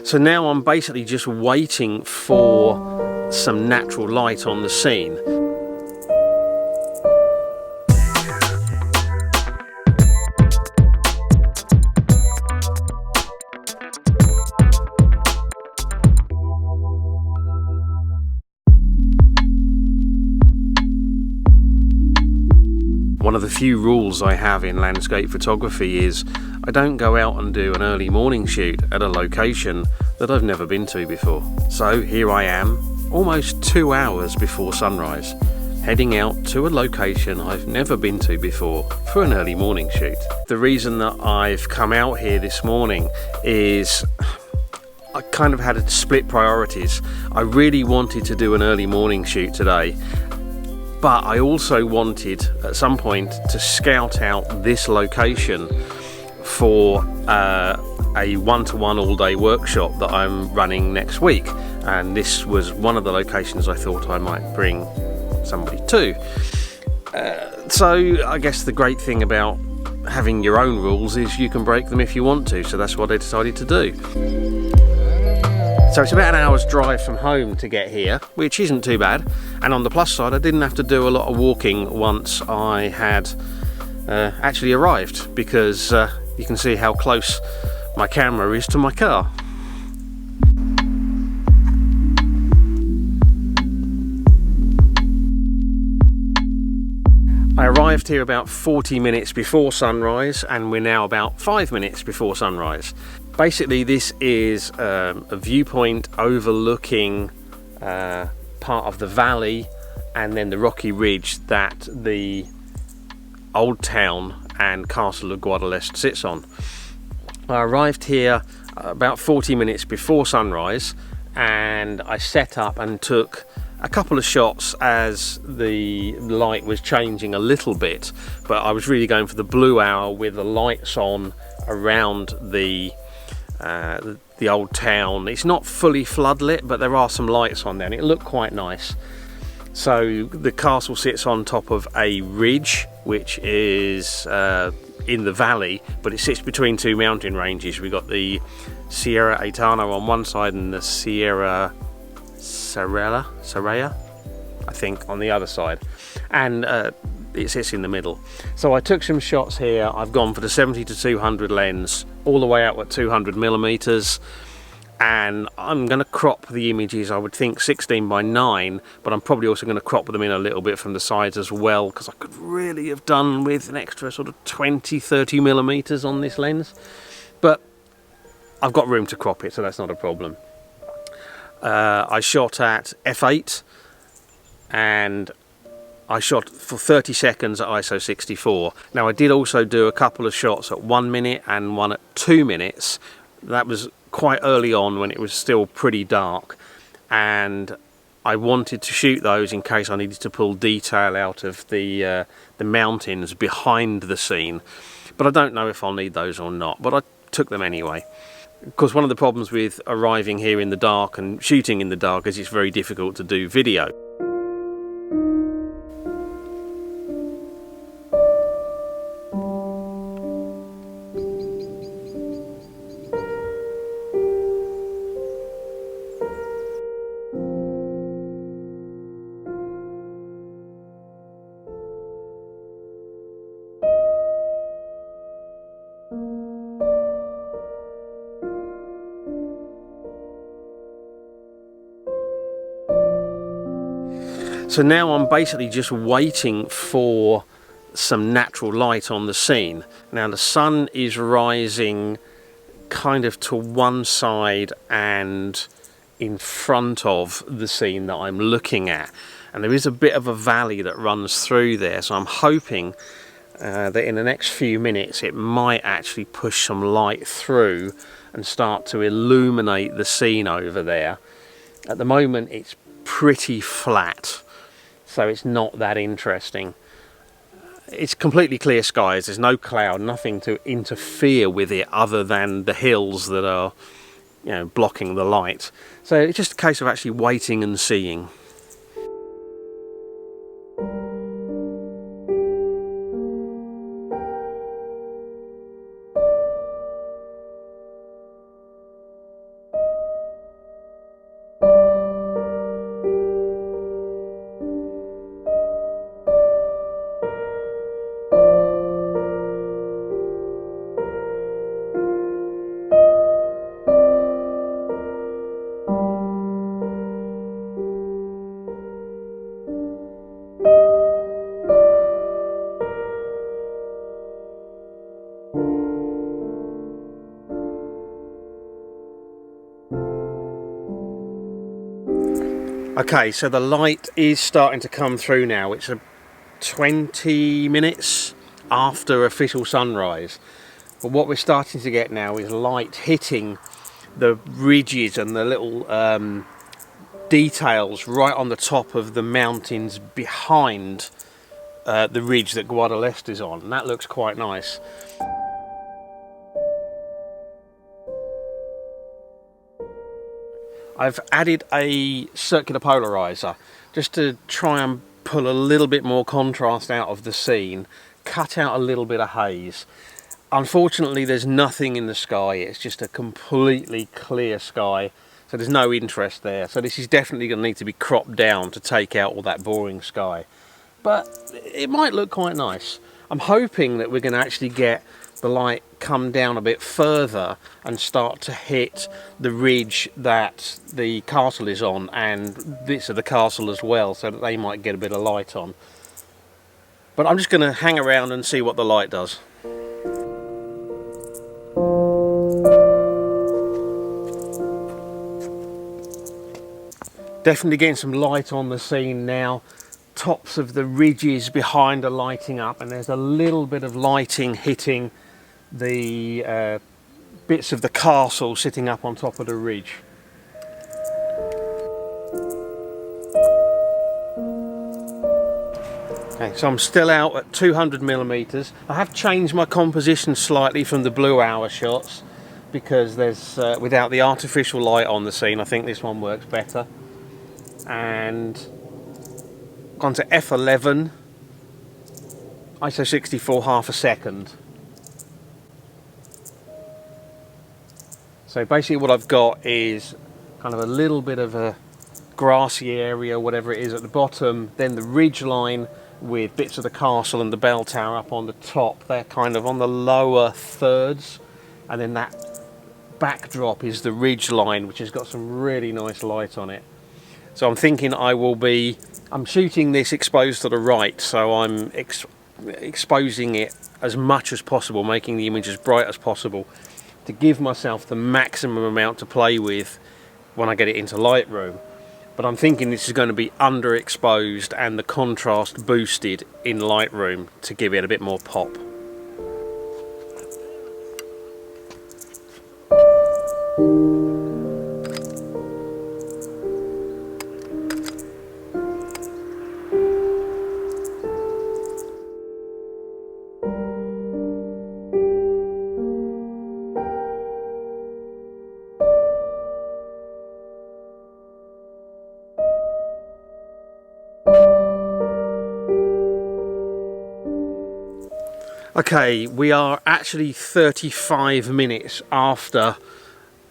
So now I'm basically just waiting for some natural light on the scene. One of the few rules I have in landscape photography is I don't go out and do an early morning shoot at a location that I've never been to before. So here I am, almost 2 hours before sunrise, heading out to a location I've never been to before for an early morning shoot. The reason that I've come out here this morning is I kind of had to split priorities. I really wanted to do an early morning shoot today, but I also wanted at some point to scout out this location for a one-to-one all-day workshop that I'm running next week, and this was one of the locations I thought I might bring somebody to. So I guess the great thing about having your own rules is you can break them if you want to, so that's what I decided to do. So it's about an hour's drive from home to get here, which isn't too bad, and on the plus side I didn't have to do a lot of walking once I had actually arrived, because you can see how close my camera is to my car. I arrived here about 40 minutes before sunrise, and we're now about 5 minutes before sunrise. Basically this is a viewpoint overlooking part of the valley and then the rocky ridge that the old town and castle of Guadalest sits on. I arrived here about 40 minutes before sunrise, and I set up and took a couple of shots as the light was changing a little bit, but I was really going for the blue hour with the lights on around the old town. It's not fully floodlit, but there are some lights on there and it looked quite nice. So the castle sits on top of a ridge which is in the valley, but it sits between two mountain ranges. We've got the Sierra Etano on one side and the Sierra Saraya, I think, on the other side, and it sits in the middle. So I took some shots here. I've gone for the 70-200 lens all the way out at 200mm, and I'm going to crop the images, I would think 16:9, but I'm probably also going to crop them in a little bit from the sides as well, because I could really have done with an extra sort of 20-30mm on this lens, but I've got room to crop it, so that's not a problem. I shot at f8 and I shot for 30 seconds at ISO 64. Now I did also do a couple of shots at 1 minute and one at 2 minutes. That was quite early on when it was still pretty dark, and I wanted to shoot those in case I needed to pull detail out of the mountains behind the scene, but I don't know if I'll need those or not, but I took them anyway. Of course, one of the problems with arriving here in the dark and shooting in the dark is it's very difficult to do video. So now I'm basically just waiting for some natural light on the scene. Now the sun is rising kind of to one side and in front of the scene that I'm looking at, and there is a bit of a valley that runs through there, so I'm hoping that in the next few minutes it might actually push some light through and start to illuminate the scene over there. At the moment it's pretty flat, so it's not that interesting. It's completely clear skies, there's no cloud, nothing to interfere with it other than the hills that are, you know, blocking the light. So it's just a case of actually waiting and seeing. Okay, so the light is starting to come through now. It's 20 minutes after official sunrise. But what we're starting to get now is light hitting the ridges and the little details right on the top of the mountains behind the ridge that Guadalest is on, and that looks quite nice. I've added a circular polarizer just to try and pull a little bit more contrast out of the scene, cut out a little bit of haze. Unfortunately, there's nothing in the sky. It's just a completely clear sky, so there's no interest there. So this is definitely going to need to be cropped down to take out all that boring sky. But it might look quite nice. I'm hoping that we're going to actually get the light come down a bit further and start to hit the ridge that the castle is on and bits of the castle as well, so that they might get a bit of light on. But I'm just going to hang around and see what the light does. Definitely getting some light on the scene now. Tops of the ridges behind are lighting up, and there's a little bit of lighting hitting the bits of the castle sitting up on top of the ridge. Okay, so I'm still out at 200mm. I have changed my composition slightly from the blue hour shots because there's without the artificial light on the scene, I think this one works better. And gone to f11, ISO 64 half a second. So basically what I've got is kind of a little bit of a grassy area, whatever it is at the bottom, then the ridge line with bits of the castle and the bell tower up on the top. They're kind of on the lower thirds, and then that backdrop is the ridge line, which has got some really nice light on it. So I'm thinking I'm shooting this exposed to the right, so I'm exposing it as much as possible, making the image as bright as possible to give myself the maximum amount to play with when I get it into Lightroom. But I'm thinking this is going to be underexposed and the contrast boosted in Lightroom to give it a bit more pop. Okay, we are actually 35 minutes after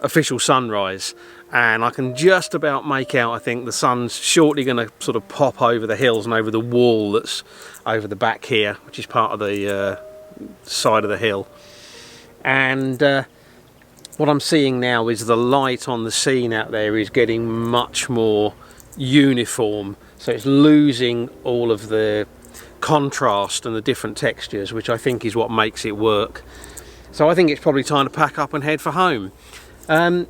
official sunrise, and I can just about make out, I think, the sun's shortly going to sort of pop over the hills and over the wall that's over the back here, which is part of the side of the hill. And what I'm seeing now is the light on the scene out there is getting much more uniform, so it's losing all of the contrast and the different textures, which I think is what makes it work. So I think it's probably time to pack up and head for home. I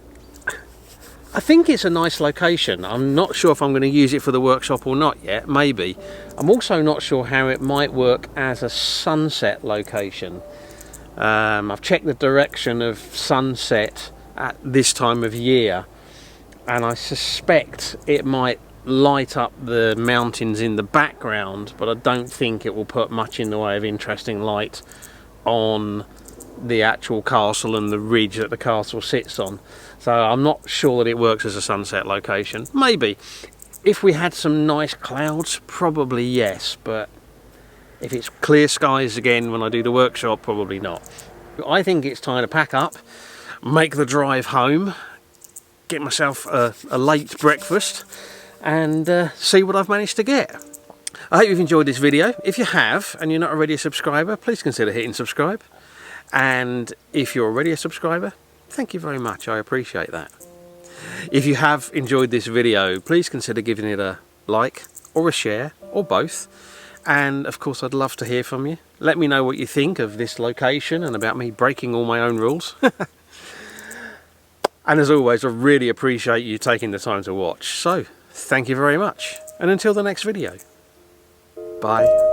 think it's a nice location. I'm not sure if I'm going to use it for the workshop or not yet, maybe. I'm also not sure how it might work as a sunset location. I've checked the direction of sunset at this time of year, and I suspect it might light up the mountains in the background, but I don't think it will put much in the way of interesting light on the actual castle and the ridge that the castle sits on. So I'm not sure that it works as a sunset location. Maybe if we had some nice clouds, probably yes, but if it's clear skies again when I do the workshop, probably not. I think it's time to pack up, make the drive home, get myself a late breakfast, and see what I've managed to get. I hope you've enjoyed this video. If you have and you're not already a subscriber, please consider hitting subscribe, and if you're already a subscriber, thank you very much, I appreciate that. If you have enjoyed this video, please consider giving it a like or a share or both, and of course I'd love to hear from you. Let me know what you think of this location and about me breaking all my own rules. And as always, I really appreciate you taking the time to watch. So, Thank you very much, and until the next video, bye.